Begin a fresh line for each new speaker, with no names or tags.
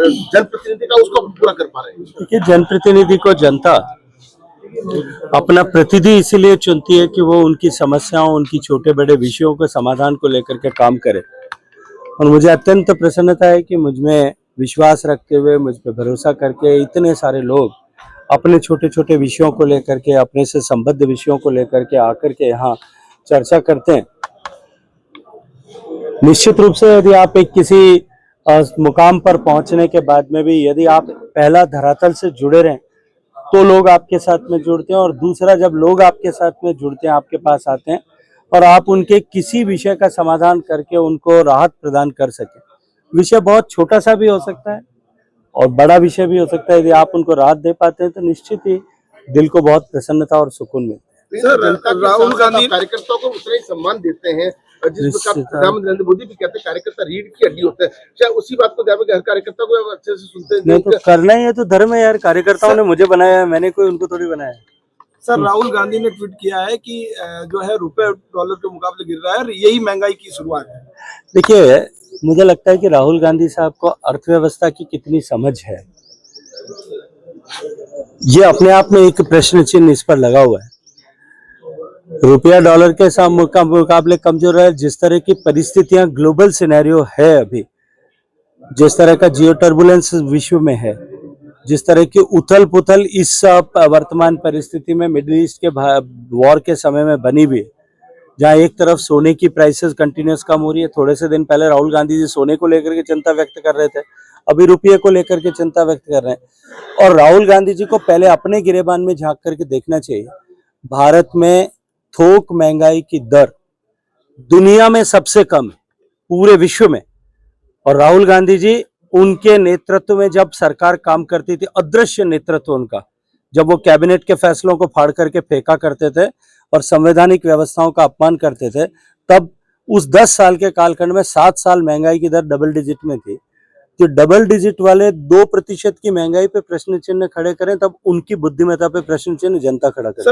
जनप्रतिनिधि का उसको पूरा कर पा रहे हैं?
देखिए, जनप्रतिनिधि को जनता अपना प्रतिनिधि इसीलिए चुनती है कि वो उनकी समस्याओं, उनकी छोटे बड़े विषयों के समाधान को लेकर के काम करे। और मुझे अत्यंत प्रसन्नता है कि मुझ में विश्वास रखते हुए, मुझ पे भरोसा करके इतने सारे लोग अपने छोटे छोटे विषयों को लेकर के, अपने से संबद्ध विषयों को लेकर के आकर के यहाँ चर्चा करते हैं। निश्चित रूप से यदि आप एक किसी मुकाम पर पहुंचने के बाद में भी यदि आप पहला धरातल से जुड़े रहें तो लोग आपके साथ में जुड़ते हैं, और दूसरा जब लोग आपके साथ में जुड़ते हैं, आपके पास आते हैं और आप उनके किसी विषय का समाधान करके उनको राहत प्रदान कर सके। विषय बहुत छोटा सा भी हो सकता है और बड़ा विषय भी हो सकता है, यदि आप उनको राहत दे पाते हैं तो निश्चित ही दिल को बहुत प्रसन्नता और सुकून मिलता है।
सर, राहुल गांधी कार्यकर्ताओं को उतना ही सम्मान देते हैं जिस प्रकार प्रधानमंत्री नरेंद्र मोदी भी कहते हैं कार्यकर्ता रीढ़ की हड्डी होते हैं, क्या उसी बात को ध्यान में हर कार्यकर्ता को अच्छे से सुनते हैं?
नहीं तो करना ही है तो धर्म है यार, कार्यकर्ताओं ने मुझे बनाया है, मैंने कोई उनको थोड़ी बनाया है।
सर, राहुल गांधी ने ट्वीट किया है कि जो है रुपए डॉलर के मुकाबले गिर रहा है और यही महंगाई की शुरुआत है।
देखिए, मुझे लगता है कि राहुल गांधी साहब को अर्थव्यवस्था की कितनी समझ है, ये अपने आप में एक प्रश्न चिन्ह इस पर लगा हुआ है। रुपया डॉलर के मुकाबले कमजोर है। जिस तरह की परिस्थितियां ग्लोबल सिनेरियो है अभी, जिस तरह का जियो टर्बुलेंस विश्व में है, जिस तरह की उथल पुथल इस वर्तमान परिस्थिति में मिडिल ईस्ट के वॉर के समय में बनी हुई है, जहां एक तरफ सोने की प्राइसेस कंटिन्यूस कम हो रही है। थोड़े से दिन पहले राहुल गांधी जी सोने को लेकर के चिंता व्यक्त कर रहे थे, अभी रुपये को लेकर के चिंता व्यक्त कर रहे हैं। और राहुल गांधी जी को पहले अपने गिरेबान में झांक करके देखना चाहिए। भारत में थोक महंगाई की दर दुनिया में सबसे कम है, पूरे विश्व में। और राहुल गांधी जी, उनके नेतृत्व में जब सरकार काम करती थी, अदृश्य नेतृत्व उनका, जब वो कैबिनेट के फैसलों को फाड़ करके फेंका करते थे और संवैधानिक व्यवस्थाओं का अपमान करते थे, तब उस 10 साल के कालखंड में 7 साल महंगाई की दर डबल डिजिट में थी। जो डबल डिजिट वाले 2% की महंगाई पे प्रश्न चिन्ह खड़े करें, तब उनकी बुद्धिमत्ता पे प्रश्न चिन्ह जनता खड़ा करे।